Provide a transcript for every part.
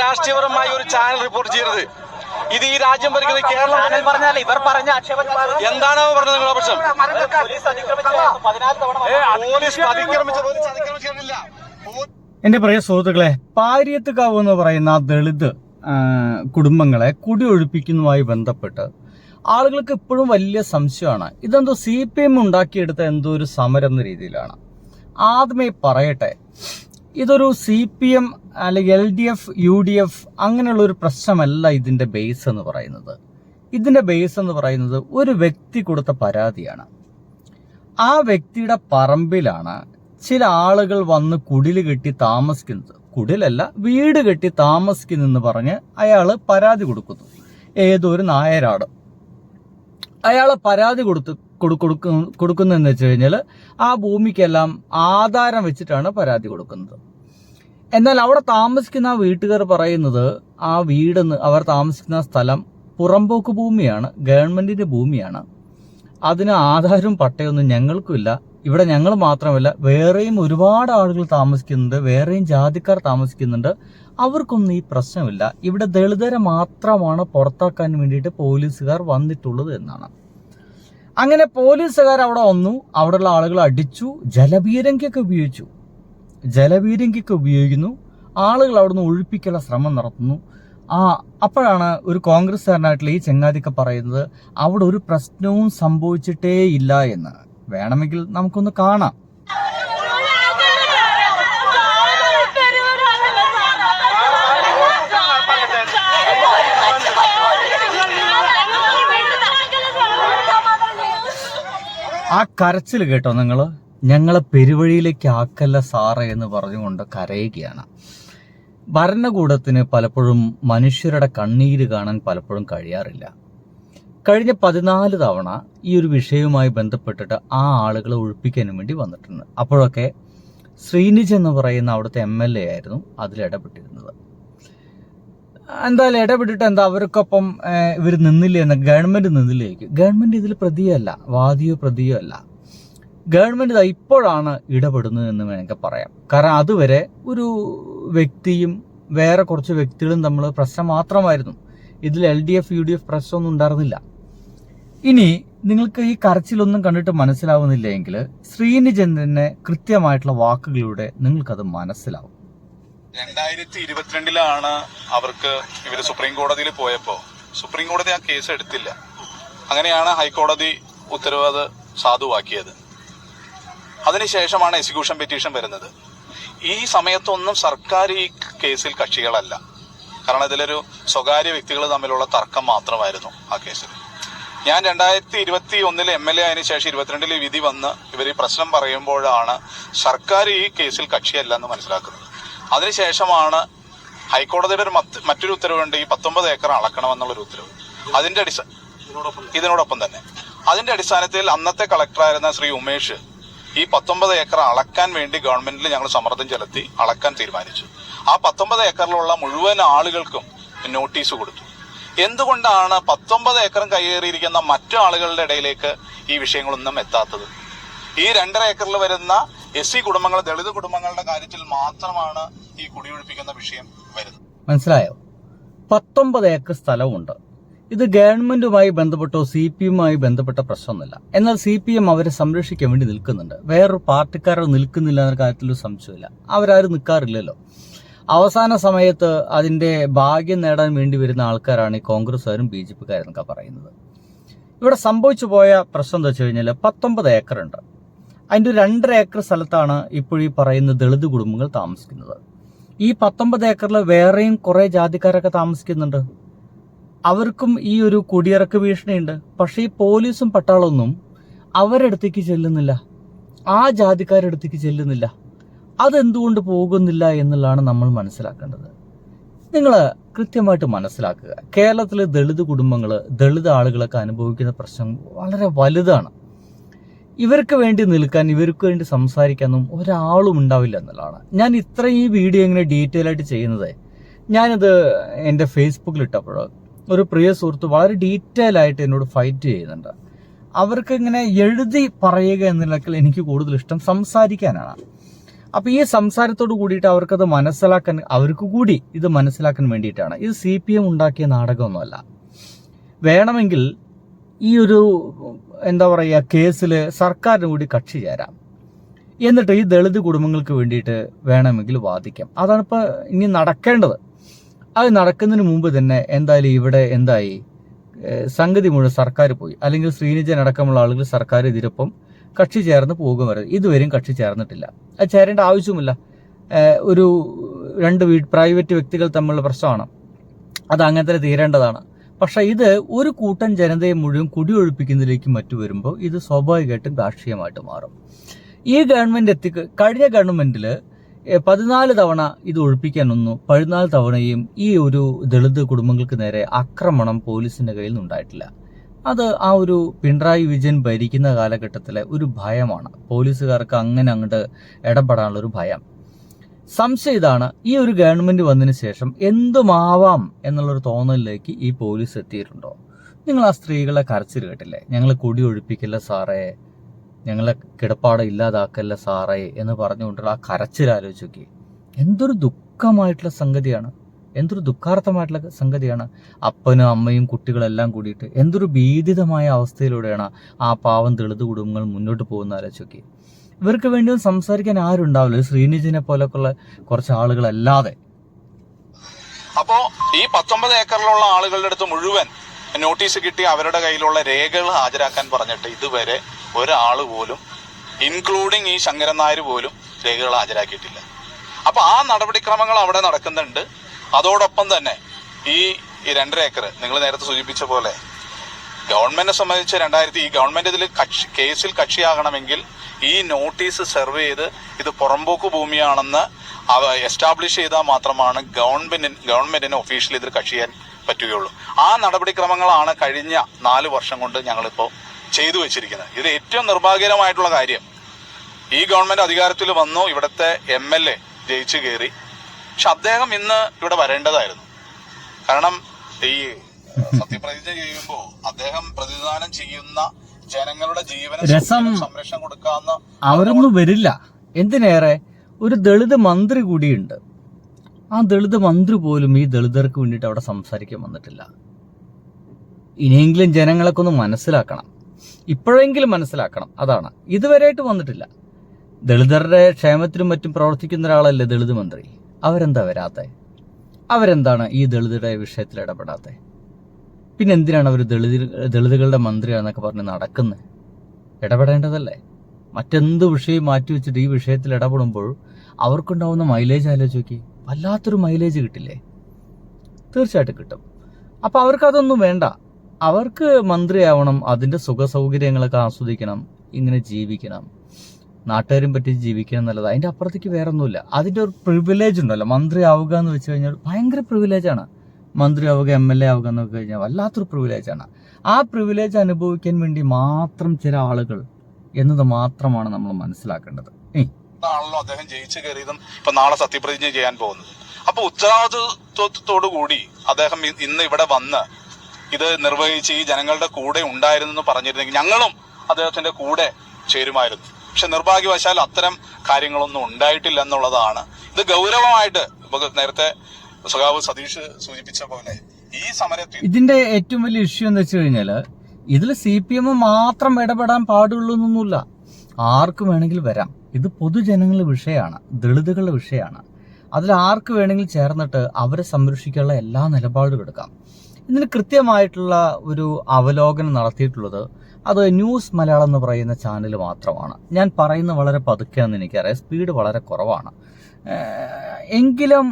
രാഷ്ട്രീയപരമായി ഒരു channel report ചെയ്യരുത്. ഇത് ഈ രാജ്യം ഭരിക്കുന്ന കേരളം പറഞ്ഞാൽ ഇവർ പറഞ്ഞ എന്താണോ പറഞ്ഞത് നിങ്ങളുടെ പക്ഷം? പോലീസ് അതിക്രമിച്ചിട്ടില്ല. എന്റെ പ്രിയ സുഹൃത്തുക്കളെ, പാരിയത്തുകാവ് എന്ന് പറയുന്ന ദളിത് കുടുംബങ്ങളെ കുടിയൊഴിപ്പിക്കുന്നതുമായി ബന്ധപ്പെട്ട് ആളുകൾക്ക് ഇപ്പോഴും വലിയ സംശയമാണ്. ഇതെന്തോ CPM ഉണ്ടാക്കിയെടുത്ത എന്തോ ഒരു സമരം എന്ന രീതിയിലാണ്. ആദ്യമേ പറയട്ടെ, ഇതൊരു CPM അല്ലെങ്കിൽ LDF UDF അങ്ങനെയുള്ള ഒരു പ്രശ്നമല്ല ഇതിന്റെ ബേസ് എന്ന് പറയുന്നത്. ഇതിന്റെ ബേസ് എന്ന് പറയുന്നത് ഒരു വ്യക്തി കൊടുത്ത പരാതിയാണ്. ആ വ്യക്തിയുടെ പറമ്പിലാണ് ചില ആളുകൾ വന്ന് കുടില് കെട്ടി താമസിക്കുന്നത്. കുടിലല്ല, വീട് കെട്ടി താമസിക്കുന്നെന്ന് പറഞ്ഞ് അയാള് പരാതി കൊടുക്കുന്നു. ഏതോ ഒരു നായരാട് അയാളെ പരാതി കൊടുക്കുന്നതെന്ന് വെച്ച് കഴിഞ്ഞാൽ ആ ഭൂമിക്കെല്ലാം ആധാരം വെച്ചിട്ടാണ് പരാതി കൊടുക്കുന്നത്. എന്നാൽ അവിടെ താമസിക്കുന്ന ആ വീട്ടുകാർ പറയുന്നത് ആ വീടെന്ന് അവർ താമസിക്കുന്ന സ്ഥലം പുറമ്പോക്ക് ഭൂമിയാണ്, ഗവൺമെന്റിന്റെ ഭൂമിയാണ്. അതിന് ആധാരവും പട്ടയൊന്നും ഞങ്ങൾക്കുമില്ല. ഇവിടെ ഞങ്ങൾ മാത്രമല്ല, വേറെയും ഒരുപാട് ആളുകൾ താമസിക്കുന്നുണ്ട്, വേറെയും ജാതിക്കാർ താമസിക്കുന്നുണ്ട്. അവർക്കൊന്നും ഈ പ്രശ്നമില്ല. ഇവിടെ ദളിതരെ മാത്രമാണ് പുറത്താക്കാൻ വേണ്ടിയിട്ട് പോലീസുകാർ വന്നിട്ടുള്ളത് എന്നാണ്. അങ്ങനെ പോലീസുകാർ അവിടെ വന്നു, അവിടെയുള്ള ആളുകൾ അടിച്ചു, ജലപീരങ്കിയൊക്കെ ഉപയോഗിക്കുന്നു. ആളുകൾ അവിടുന്ന് ഒഴിപ്പിക്കാനുള്ള ശ്രമം നടത്തുന്നു. അപ്പോഴാണ് ഒരു കോൺഗ്രസ്സുകാരനായിട്ടുള്ള ഈ ചെങ്ങാതിക്ക പറയുന്നത് അവിടെ ഒരു പ്രശ്നവും സംഭവിച്ചിട്ടേ ഇല്ല എന്ന്. വേണമെങ്കിൽ നമുക്കൊന്ന് കാണാം. ആ കരച്ചിൽ കേട്ടോ നിങ്ങള്? ഞങ്ങളെ പെരുവഴിയിലേക്ക് ആക്കല്ല സാറേ എന്ന് പറഞ്ഞുകൊണ്ട് കരയുകയാണ്. ഭരണകൂടത്തിന് പലപ്പോഴും മനുഷ്യരുടെ കണ്ണീര് കാണാൻ പലപ്പോഴും കഴിയാറില്ല. കഴിഞ്ഞ 14 തവണ ഈ ഒരു വിഷയവുമായി ബന്ധപ്പെട്ടിട്ട് ആ ആളുകളെ ഒഴിപ്പിക്കാനും വേണ്ടി വന്നിട്ടുണ്ട്. അപ്പോഴൊക്കെ ശ്രീനിജ് എന്ന് പറയുന്ന അവിടുത്തെ MLA ആയിരുന്നു അതിലിടപെട്ടിരുന്നത്. എന്തായാലും ഇടപെട്ടിട്ട് അവർക്കൊപ്പം ഇവർ നിന്നില്ല എന്ന് ഗവൺമെന്റ് നിന്നില്ലേക്ക്. ഗവൺമെന്റ് ഇതിൽ പ്രതിയല്ല, വാദിയോ പ്രതിയോ അല്ല. ഗവൺമെന്റ് ഇപ്പോഴാണ് ഇടപെടുന്നത് എന്ന് വേണമെങ്കിൽ പറയാം. കാരണം അതുവരെ ഒരു വ്യക്തിയും വേറെ കുറച്ച് വ്യക്തികളും തമ്മിൽ പ്രശ്നം മാത്രമായിരുന്നു. ഇതിൽ LDF UDF പ്രശ്നമൊന്നും ഉണ്ടായിരുന്നില്ല. ഇനി നിങ്ങൾക്ക് ഈ കരച്ചിലൊന്നും കണ്ടിട്ട് മനസ്സിലാവുന്നില്ല എങ്കിൽ ശ്രീനിജന്റെ കൃത്യമായിട്ടുള്ള വാക്കുകളിലൂടെ നിങ്ങൾക്കത് മനസ്സിലാവും. 2022 അവർക്ക് ഇവര് സുപ്രീം കോടതിയിൽ പോയപ്പോ സുപ്രീം കോടതി ആ കേസ് എടുത്തില്ല. അങ്ങനെയാണ് ഹൈക്കോടതി ഉത്തരവ് അത് സാധുവാക്കിയത്. അതിനുശേഷമാണ് എക്സിക്യൂഷൻ പെറ്റീഷൻ വരുന്നത്. ഈ സമയത്തൊന്നും സർക്കാർ ഈ കേസിൽ കക്ഷികളല്ല. കാരണം ഇതിലൊരു സ്വകാര്യ വ്യക്തികൾ തമ്മിലുള്ള തർക്കം മാത്രമായിരുന്നു ആ കേസിൽ. ഞാൻ 2021 MLA ആയതിനു ശേഷം 22 വിധി വന്ന് ഇവർ ഈ പ്രശ്നം പറയുമ്പോഴാണ് സർക്കാർ ഈ കേസിൽ കക്ഷിയല്ല എന്ന് മനസ്സിലാക്കുന്നത്. അതിനുശേഷമാണ് ഹൈക്കോടതിയുടെ മറ്റൊരു ഉത്തരവുണ്ട്, ഈ 19 ഏക്കർ അളക്കണമെന്നുള്ളൊരു ഉത്തരവ്. ഇതിനോടൊപ്പം തന്നെ അതിന്റെ അടിസ്ഥാനത്തിൽ അന്നത്തെ കളക്ടറായിരുന്ന ശ്രീ ഉമേഷ് ഈ 19 ഏക്കർ അളക്കാൻ വേണ്ടി ഗവൺമെന്റിൽ ഞങ്ങൾ സമ്മർദ്ദം ചെലുത്തി അളക്കാൻ തീരുമാനിച്ചു. ആ 19 ഏക്കറിലുള്ള മുഴുവൻ ആളുകൾക്കും നോട്ടീസ് കൊടുത്തു. എന്തുകൊണ്ടാണ് 19 ഏക്കറും കയ്യേറിയിരിക്കുന്ന മറ്റു ആളുകളുടെ ഇടയിലേക്ക് ഈ വിഷയങ്ങളൊന്നും എത്താത്തത്? ഈ 2.5 ഏക്കറിൽ വരുന്ന SC കുടുംബങ്ങൾ, ദളിത് കുടുംബങ്ങളുടെ കാര്യത്തിൽ മാത്രമാണ് ഈ കുടിയൊഴിപ്പിക്കുന്ന വിഷയം വരുന്നത്. മനസ്സിലായോ? 19 ഏക്കർ സ്ഥലമുണ്ട്. ഇത് ഗവൺമെന്റുമായി ബന്ധപ്പെട്ടോ CPMുമായി ബന്ധപ്പെട്ട പ്രശ്നമൊന്നുമില്ല. എന്നാൽ CPM അവരെ സംരക്ഷിക്കാൻ വേണ്ടി നിൽക്കുന്നുണ്ട്. വേറൊരു പാർട്ടിക്കാരോ നിൽക്കുന്നില്ല എന്ന കാര്യത്തിൽ സംശയമില്ല. അവരാരും നിൽക്കാറില്ലല്ലോ. അവസാന സമയത്ത് അതിന്റെ ഭാഗ്യം നേടാൻ വേണ്ടി വരുന്ന ആൾക്കാരാണ് ഈ കോൺഗ്രസ്സുകാരും BJPക്കാരെന്നൊക്കെ പറയുന്നത്. ഇവിടെ സംഭവിച്ചു പോയ പ്രശ്നം എന്താ വെച്ച് കഴിഞ്ഞാൽ 19 ഏക്കർ ഉണ്ട്. അതിന്റെ 2.5 ഏക്കർ സ്ഥലത്താണ് ഇപ്പോഴീ പറയുന്ന ദളിത് കുടുംബങ്ങൾ താമസിക്കുന്നത്. ഈ 19 ഏക്കറിൽ വേറെയും കുറെ ജാതിക്കാരൊക്കെ താമസിക്കുന്നുണ്ട്. അവർക്കും ഈ ഒരു കുടിയിറക്ക് ഭീഷണിയുണ്ട്. പക്ഷെ ഈ പോലീസും പട്ടാളമൊന്നും അവരടുത്തേക്ക് ചെല്ലുന്നില്ല, ആ ജാതിക്കാരടുത്തേക്ക് ചെല്ലുന്നില്ല. അതെന്തുകൊണ്ട് പോകുന്നില്ല എന്നുള്ളതാണ് നമ്മൾ മനസ്സിലാക്കേണ്ടത്. നിങ്ങൾ കൃത്യമായിട്ട് മനസ്സിലാക്കുക, കേരളത്തിലെ ദളിത് കുടുംബങ്ങൾ, ദളിത് ആളുകളൊക്കെ അനുഭവിക്കുന്ന പ്രശ്നം വളരെ വലുതാണ്. ഇവർക്ക് വേണ്ടി നിൽക്കാൻ, ഇവർക്ക് വേണ്ടി സംസാരിക്കാനും ഒരാളും ഉണ്ടാവില്ല എന്നുള്ളതാണ്. ഞാൻ ഇത്രയും ഈ വീഡിയോ ഇങ്ങനെ ഡീറ്റെയിൽ ആയിട്ട് ചെയ്യുന്നത്, ഞാനിത് എൻ്റെ ഫേസ്ബുക്കിൽ ഇട്ടപ്പോൾ ഒരു പ്രിയ സുഹൃത്ത് വളരെ ഡീറ്റെയിൽ ആയിട്ട് എന്നോട് ഫൈറ്റ് ചെയ്യുന്നുണ്ട്. അവർക്ക് ഇങ്ങനെ എഴുതി പറയുക എന്നുള്ളതിൽ എനിക്ക് കൂടുതൽ ഇഷ്ടം സംസാരിക്കാനാണ്. അപ്പോൾ ഈ സംസാരത്തോട് കൂടിയിട്ട് അവർക്കത് മനസ്സിലാക്കാൻ, അവർക്ക് കൂടി ഇത് മനസ്സിലാക്കാൻ വേണ്ടിയിട്ടാണ്. ഇത് CPM ഉണ്ടാക്കിയ നാടകമൊന്നുമല്ല. വേണമെങ്കിൽ ഈ ഒരു എന്താ പറയുക കേസിൽ സർക്കാരിന് കൂടി കക്ഷി ചേരാം, എന്നിട്ട് ഈ ദളിത് കുടുംബങ്ങൾക്ക് വേണ്ടിയിട്ട് വേണമെങ്കിൽ വാദിക്കാം. അതാണിപ്പോൾ ഇനി നടക്കേണ്ടത്. അത് നടക്കുന്നതിന് മുമ്പ് തന്നെ എന്തായാലും ഇവിടെ എന്തായി, സംഗതി മുഴുവൻ സർക്കാർ പോയി, അല്ലെങ്കിൽ ശ്രീനിജൻ അടക്കമുള്ള ആളുകൾ സർക്കാർ ഇതിനൊപ്പം കക്ഷി ചേർന്ന് പോകും വരെ. ഇതുവരെയും കക്ഷി ചേർന്നിട്ടില്ല. അത് ചേരേണ്ട ആവശ്യമില്ല. ഒരു രണ്ട് പ്രൈവറ്റ് വ്യക്തികൾ തമ്മിലുള്ള പ്രശ്നമാണ്, അത് അങ്ങനെ തന്നെ തീരേണ്ടതാണ്. പക്ഷെ ഇത് ഒരു കൂട്ടം ജനതയെ മുഴുവൻ കുടിയൊഴിപ്പിക്കുന്നതിലേക്ക് മറ്റു വരുമ്പോൾ ഇത് സ്വാഭാവികമായിട്ടും രാഷ്ട്രീയമായിട്ട് മാറും. ഈ ഗവൺമെന്റ് കഴിഞ്ഞ ഗവൺമെന്റിൽ 14 തവണ ഇത് ഒഴിപ്പിക്കാൻ വന്നു. 14 തവണയും ഈ ഒരു ദളിത് കുടുംബങ്ങൾക്ക് നേരെ ആക്രമണം പോലീസിന്റെ കയ്യിൽ നിന്നുണ്ടായിട്ടില്ല. അത് ആ ഒരു പിണറായി വിജയൻ ഭരിക്കുന്ന കാലഘട്ടത്തിലെ ഒരു ഭയമാണ്. പോലീസുകാർക്ക് അങ്ങനെ അങ്ങോട്ട് ഇടപെടാനുള്ള ഒരു ഭയം. സംശയം ഇതാണ്, ഈ ഒരു ഗവൺമെന്റ് വന്നതിന് ശേഷം എന്തുമാവാം എന്നുള്ളൊരു തോന്നലിലേക്ക് ഈ പോലീസ് എത്തിയിട്ടുണ്ടോ? നിങ്ങൾ ആ സ്ത്രീകളെ കരച്ചിൽ കേട്ടില്ലേ? ഞങ്ങൾ കുടി ഒഴിപ്പിക്കില്ല സാറേ, ഞങ്ങളെ കിടപ്പാട ഇല്ലാതാക്കല്ല സാറേ എന്ന് പറഞ്ഞുകൊണ്ടുള്ള ആ കരച്ചിൽ ആലോചിച്ച് നോക്കി. എന്തൊരു ദുഃഖമായിട്ടുള്ള സംഗതിയാണ്, എന്തൊരു ദുഃഖാർത്ഥമായിട്ടുള്ള സംഗതിയാണ്. അപ്പനും അമ്മയും കുട്ടികളെല്ലാം കൂടിയിട്ട് എന്തൊരു ഭീതിതമായ അവസ്ഥയിലൂടെയാണ് ആ പാവം ദളിത് കുടുംബങ്ങൾ മുന്നോട്ട് പോകുന്ന ആലോചിച്ച് നോക്കി. ഇവർക്ക് വേണ്ടിയും സംസാരിക്കാൻ ആരും ഉണ്ടാവില്ല, ശ്രീനിജിനെ പോലൊക്കെയുള്ള കുറച്ച് ആളുകളല്ലാതെ. അപ്പോ ഈ 19 ഏക്കറിലുള്ള ആളുകളുടെ അടുത്ത് മുഴുവൻ നോട്ടീസ് കിട്ടി അവരുടെ കയ്യിലുള്ള രേഖകൾ ഹാജരാക്കാൻ പറഞ്ഞിട്ട് ഇതുവരെ ഒരാൾ പോലും, ഇൻക്ലൂഡിങ് ഈ ശങ്കരൻ നായർ പോലും രേഖകൾ ഹാജരാക്കിയിട്ടില്ല. അപ്പൊ ആ നടപടിക്രമങ്ങൾ അവിടെ നടക്കുന്നുണ്ട്. അതോടൊപ്പം തന്നെ ഈ 2.5 ഏക്കർ നിങ്ങൾ നേരത്തെ സൂചിപ്പിച്ച പോലെ ഗവൺമെന്റിനെ സംബന്ധിച്ച് ഈ ഗവൺമെന്റ് ഇതിൽ കേസിൽ കക്ഷിയാകണമെങ്കിൽ ഈ നോട്ടീസ് സെർവ് ചെയ്ത് ഇത് പുറമ്പോക്ക് ഭൂമിയാണെന്ന് എസ്റ്റാബ്ലിഷ് ചെയ്താൽ മാത്രമാണ് ഗവൺമെന്റിന് ഒഫീഷ്യലി ഇതിൽ കക്ഷി ചെയ്യാൻ പറ്റുകയുള്ളൂ. ആ നടപടിക്രമങ്ങളാണ് കഴിഞ്ഞ 4 വർഷം കൊണ്ട് ഞങ്ങളിപ്പോൾ ചെയ്തു വെച്ചിരിക്കുന്നത്. ഇത് ഏറ്റവും നിർഭാഗ്യകരമായിട്ടുള്ള കാര്യം, ഈ ഗവൺമെന്റ് അധികാരത്തിൽ വന്നു, ഇവിടുത്തെ MLA ജയിച്ചു കയറി, പക്ഷെ അദ്ദേഹം ഇന്ന് ഇവിടെ വരേണ്ടതായിരുന്നു. കാരണം ഈ സത്യപ്രതിജ്ഞ ചെയ്യുമ്പോൾ അദ്ദേഹം പ്രതിദാനം ചെയ്യുന്ന ജനങ്ങളുടെ ജീവന സംരക്ഷണം കൊടുക്കാവുന്ന അവരൊന്നും വരില്ല. എന്തിനേറെ ഒരു ദളിത് മന്ത്രി കൂടിയുണ്ട്. ആ ദളിത് മന്ത്രി പോലും ഈ ദളിതർക്ക് വേണ്ടിയിട്ട് അവിടെ സംസാരിക്കാൻ വന്നിട്ടില്ല. ഇനിയെങ്കിലും ജനങ്ങളൊക്കെ ഒന്ന് മനസ്സിലാക്കണം, ഇപ്പോഴെങ്കിലും മനസ്സിലാക്കണം. അതാണ്, ഇതുവരെയായിട്ട് വന്നിട്ടില്ല. ദളിതരുടെ ക്ഷേമത്തിനും മറ്റും പ്രവർത്തിക്കുന്ന ഒരാളല്ലേ ദളിത് മന്ത്രി. അവരെന്താ വരാത്തെ? അവരെന്താണ് ഈ ദളിതരുടെ വിഷയത്തിൽ ഇടപെടാത്തെ? പിന്നെ എന്തിനാണ് അവർ ദളിതുകളുടെ മന്ത്രിയാണെന്നൊക്കെ പറഞ്ഞ് നടക്കുന്നത്? ഇടപെടേണ്ടതല്ലേ? മറ്റെന്ത് വിഷയം മാറ്റി വെച്ചിട്ട് ഈ വിഷയത്തിൽ ഇടപെടുമ്പോൾ അവർക്കുണ്ടാവുന്ന മൈലേജ് ആലോചിച്ച് നോക്കി. വല്ലാത്തൊരു മൈലേജ് കിട്ടില്ലേ? തീർച്ചയായിട്ടും കിട്ടും. അപ്പോൾ അവർക്കതൊന്നും വേണ്ട. അവർക്ക് മന്ത്രിയാവണം, അതിൻ്റെ സുഖ സൗകര്യങ്ങളൊക്കെ ആസ്വദിക്കണം, ഇങ്ങനെ ജീവിക്കണം, നാട്ടുകാരും പറ്റി ജീവിക്കണം എന്നുള്ളത്. അതിൻ്റെ അപ്പുറത്തേക്ക് വേറെ ഒന്നുമില്ല. അതിൻ്റെ ഒരു പ്രിവിലേജ് ഉണ്ടല്ലോ, മന്ത്രി ആവുക എന്ന് വെച്ച് കഴിഞ്ഞാൽ ഭയങ്കര പ്രിവിലേജാണ്. മന്ത്രി ആവുക, MLA ആവുക എന്നൊക്കെ കഴിഞ്ഞാൽ വല്ലാത്തൊരു പ്രിവിലേജാണ്. ആ പ്രിവിലേജ് അനുഭവിക്കാൻ വേണ്ടി മാത്രം ചില ആളുകൾ എന്നത് മാത്രമാണ് നമ്മൾ മനസ്സിലാക്കേണ്ടത്. ആണല്ലോ അദ്ദേഹം ജയിച്ചു കയറിയതും ഇപ്പൊ നാളെ സത്യപ്രതിജ്ഞ ചെയ്യാൻ പോകുന്നത്. അപ്പൊ ഉത്തരവാദിത്വത്തോടു കൂടി അദ്ദേഹം ഇന്ന് ഇവിടെ വന്ന് ഇത് നിർവഹിച്ച് ഈ ജനങ്ങളുടെ കൂടെ ഉണ്ടായിരുന്നു പറഞ്ഞിരുന്നെങ്കിൽ ഞങ്ങളും അദ്ദേഹത്തിന്റെ കൂടെ ചേരുമായിരുന്നു. പക്ഷെ നിർഭാഗ്യവശാൽ അത്തരം കാര്യങ്ങളൊന്നും ഉണ്ടായിട്ടില്ല എന്നുള്ളതാണ്. ഇത് ഗൗരവമായിട്ട് ഇപ്പൊ നേരത്തെ സഖാവ് സതീഷ് സൂചിപ്പിച്ച പോലെ ഈ സമരത്തിൽ ഇതിന്റെ ഏറ്റവും വലിയ ഇഷ്യൂ എന്ന് വെച്ച് കഴിഞ്ഞാല് ഇതിൽ CPM മാത്രം ഇടപെടാൻ പാടുള്ളൂ എന്നൊന്നുമില്ല. ആർക്കും വേണമെങ്കിൽ വരാം. ഇത് പൊതുജനങ്ങളുടെ വിഷയമാണ്, ദളിതുകളുടെ വിഷയമാണ്. അതിൽ ആർക്ക് വേണമെങ്കിൽ ചേർന്നിട്ട് അവരെ സംരക്ഷിക്കാനുള്ള എല്ലാ നിലപാടും എടുക്കാം. ഇതിന് കൃത്യമായിട്ടുള്ള ഒരു അവലോകനം നടത്തിയിട്ടുള്ളത് അത് ന്യൂസ് മലയാളം എന്ന് പറയുന്ന ചാനൽ മാത്രമാണ്. ഞാൻ പറയുന്നത് വളരെ പതുക്കെയാണെന്ന് എനിക്കറിയാം, സ്പീഡ് വളരെ കുറവാണ്. എങ്കിലും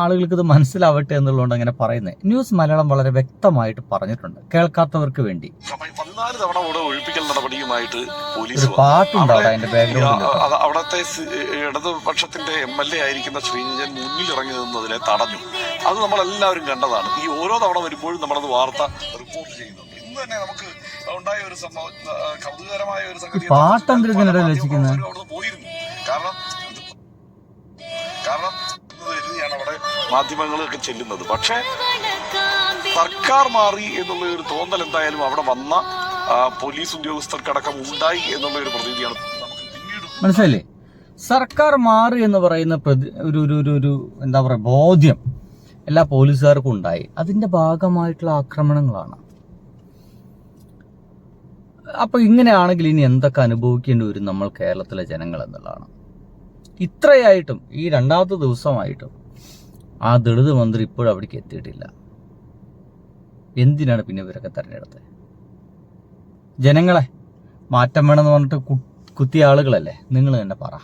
ആളുകൾക്ക് ഇത് മനസ്സിലാവട്ടെ എന്നുള്ളതുകൊണ്ട് അങ്ങനെ പറയുന്നത്. ന്യൂസ് മലയാളം വളരെ വ്യക്തമായിട്ട് പറഞ്ഞിട്ടുണ്ട് കേൾക്കാത്തവർക്ക് വേണ്ടി. 14 തവണ ഇവിടെ ഒഴിപ്പിക്കൽ നടപടിയുമായിട്ട് പോലീസ് പാട്ടുണ്ടാവും അതിന്റെ ബാക്ക്ഗ്രൗണ്ടിൽ. അവിടത്തെ ഇടതുപക്ഷത്തിന്റെ MLA ആയിരിക്കുന്ന ശ്രീനിജൻ മുന്നിൽ ഇറങ്ങി നിന്നതിനെ തടഞ്ഞു. അത് നമ്മളെല്ലാവരും കണ്ടതാണ്. ഈ ഓരോ തവണ വരുമ്പോഴും നമ്മളത് വാർത്ത റിപ്പോർട്ട് ചെയ്യുന്നുണ്ട്. ഇന്ന് തന്നെ നമുക്ക് ഉണ്ടായ ഒരു സംഭവം, കൗതുകകരമായ ഒരു സംഗതി, പാട്ടെന്തിനാണ് രചിക്കുന്നത്? അവിടുന്ന് പോയിരുന്നു. കാരണം കരുതിയാണ് അവിടെ മാധ്യമങ്ങളൊക്കെ ചെല്ലുന്നത്. പക്ഷേ സർക്കാർ മാറി എന്നുള്ള ഒരു തോന്നൽ എന്തായാലും അവിടെ വന്ന പോലീസ് ഉദ്യോഗസ്ഥർക്കടക്കം ഉണ്ടായി എന്നുള്ള ഒരു പ്രതീതിയാണ് നമുക്ക് പിന്നീട് മനസ്സിലല്ലേ. സർക്കാർ മാറി എന്ന് പറയുന്ന ഒരു എന്താ പറയുക ബോധ്യം എല്ലാ പോലീസുകാർക്കും ഉണ്ടായി. അതിൻ്റെ ഭാഗമായിട്ടുള്ള ആക്രമണങ്ങളാണ്. അപ്പോൾ ഇങ്ങനെയാണെങ്കിൽ ഇനി എന്തൊക്കെ അനുഭവിക്കേണ്ടി വരും നമ്മൾ കേരളത്തിലെ ജനങ്ങൾ എന്നുള്ളതാണ്. ഇത്രയായിട്ടും ഈ രണ്ടാമത്തെ ദിവസമായിട്ടും ആ ദളിത് മന്ത്രി ഇപ്പോഴും അവിടേക്ക് എത്തിയിട്ടില്ല. എന്തിനാണ് പിന്നെ ഇവരൊക്കെ തെരഞ്ഞെടുത്തത്? ജനങ്ങളെ മാറ്റം വേണമെന്ന് പറഞ്ഞിട്ട് കുത്തിയ ആളുകളല്ലേ, നിങ്ങൾ തന്നെ പറ.